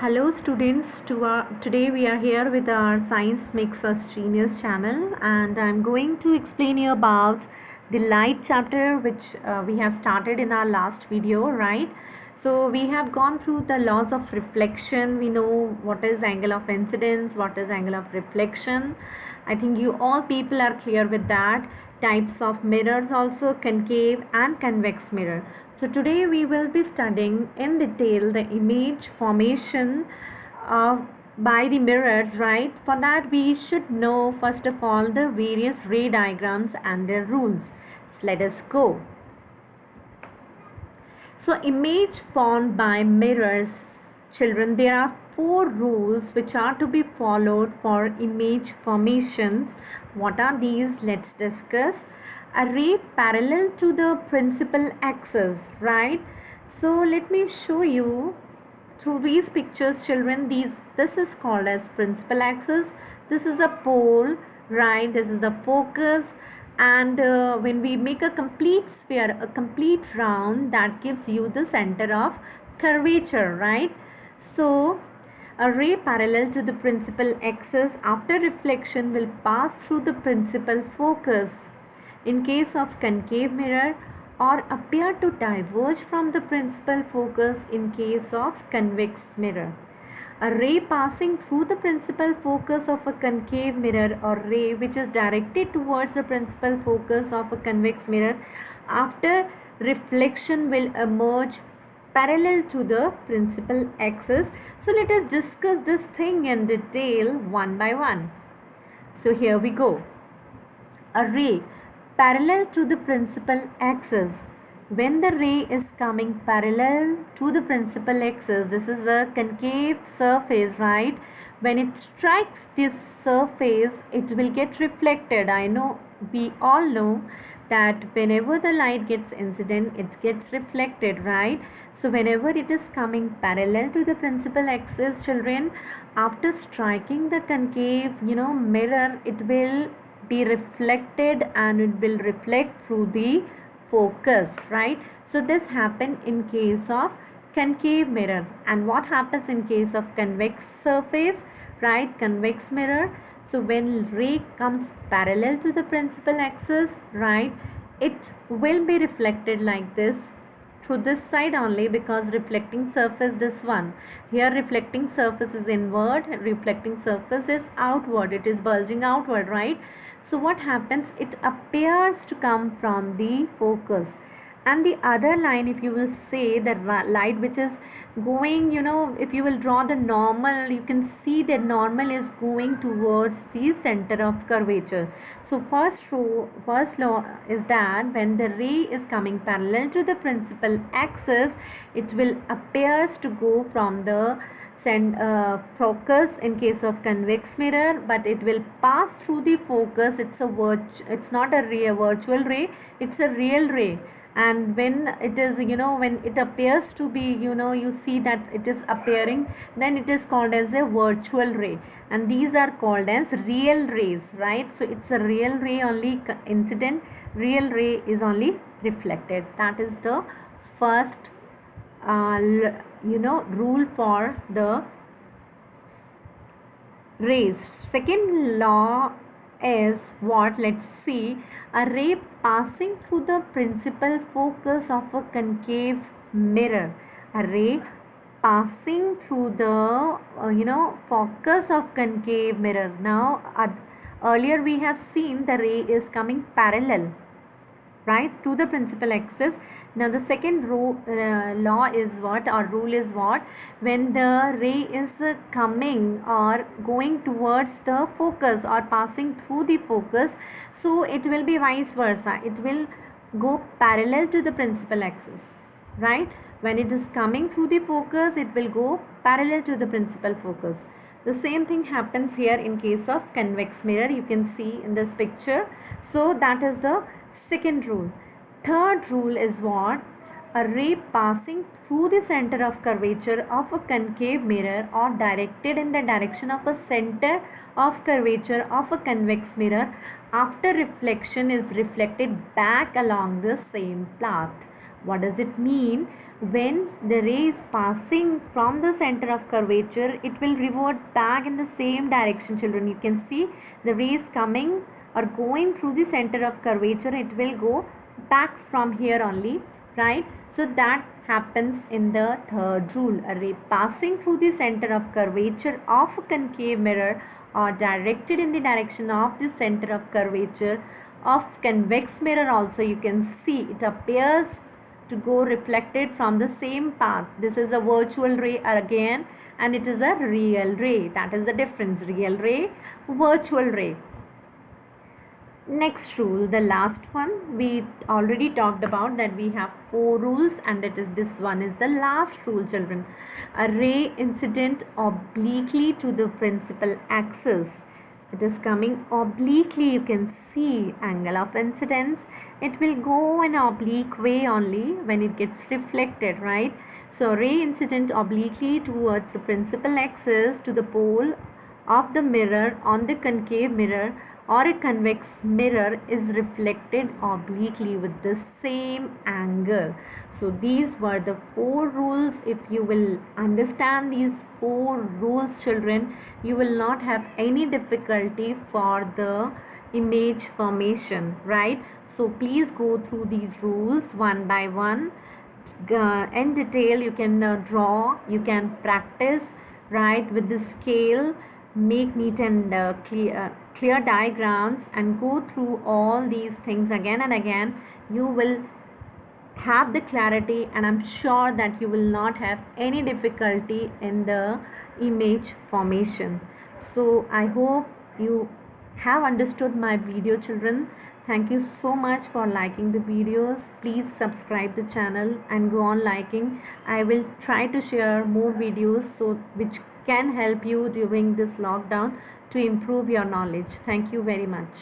Hello students, today we are here with our Science Makes Us Genius channel, and I'm going to explain you about the light chapter which we have started in our last video, right? So we have gone through the laws of reflection. We know what is angle of incidence, what is angle of reflection. I think you all people are clear with that. Types of mirrors also, concave and convex mirror. So today we will be studying in detail the image formation by the mirrors, right? For that we should know first of all the various ray diagrams and their rules. So let us go. So image formed by mirrors, children, there are four rules which are to be followed for image formations. What are these? Let's discuss. A ray parallel to the principal axis, right? So let me show you through these pictures, children. This is called as principal axis. This is a pole, right? This is the focus, and when we make a complete sphere, a complete round, that gives you the center of curvature, right? So a ray parallel to the principal axis after reflection will pass through the principal focus in case of concave mirror, or appear to diverge from the principal focus in case of convex mirror. A ray passing through the principal focus of a concave mirror, or ray which is directed towards the principal focus of a convex mirror after reflection will emerge parallel to the principal axis. So let us discuss this thing in detail one by one. So here we go. A ray parallel to the principal axis. When the ray is coming parallel to the principal axis, this is a concave surface, right? When it strikes this surface, it will get reflected. I know, we all know that whenever the light gets incident, it gets reflected, right? So whenever it is coming parallel to the principal axis, children, after striking the concave mirror, it will be reflected and it will reflect through the focus, right? So this happened in case of concave mirror. And what happens in case of convex surface, right? Convex mirror. So when ray comes parallel to the principal axis, right, it will be reflected like this through this side only, because reflecting surface, this one here, reflecting surface is inward, reflecting surface is outward, it is bulging outward, right? So what happens, it appears to come from the focus, and the other line, if you will say the light which is going, if you will draw the normal, you can see that normal is going towards the center of curvature. So first law is that when the ray is coming parallel to the principal axis, it will appears to go from the focus in case of convex mirror, but it will pass through the focus. It's not a ray, a virtual ray, it's a real ray. And when it is, when it appears to be, you see that it is appearing, then it is called as a virtual ray, and these are called as real rays, right? So it's a real ray only incident, real ray is only reflected. That is the first rule for the rays. Second law is what? Let's see. A ray passing through the principal focus of a concave mirror. A ray passing through the focus of concave mirror. Now earlier we have seen the ray is coming parallel, right, to the principal axis. Now the second law is what, or rule is what? When the ray is coming or going towards the focus or passing through the focus, so it will be vice versa, it will go parallel to the principal axis, right? When it is coming through the focus, it will go parallel to the principal focus. The same thing happens here in case of convex mirror, you can see in this picture. So that is the second rule. Third rule is what? A ray passing through the center of curvature of a concave mirror or directed in the direction of a center of curvature of a convex mirror after reflection is reflected back along the same path. What does it mean? When the ray is passing from the center of curvature, it will revert back in the same direction, children. You can see the rays coming or going through the center of curvature, it will go back from here only, right? So that happens in the third rule. A ray passing through the center of curvature of a concave mirror or directed in the direction of the center of curvature of convex mirror also, you can see it appears to go reflected from the same path. This is a virtual ray again, and it is a real ray. That is the difference. Real ray, virtual ray. Next rule, the last one, we already talked about that we have 4 rules, and it is this one is the last rule, children. A ray incident obliquely to the principal axis. It is coming obliquely. You can see angle of incidence. It will go in oblique way only when it gets reflected, right? So ray incident obliquely towards the principal axis to the pole of the mirror on the concave mirror or a convex mirror is reflected obliquely with the same angle. So these were the 4 rules. If you will understand these 4 rules, children, you will not have any difficulty for the image formation, right? So please go through these rules one by one. In detail, you can draw, you can practice, right, with the scale, make neat and clear diagrams, and go through all these things again and again. You will have the clarity, and I'm sure that you will not have any difficulty in the image formation. So I hope you have understood my video, children. Thank you so much for liking the videos. Please subscribe the channel and go on liking. I will try to share more videos so which can help you during this lockdown to improve your knowledge. Thank you very much.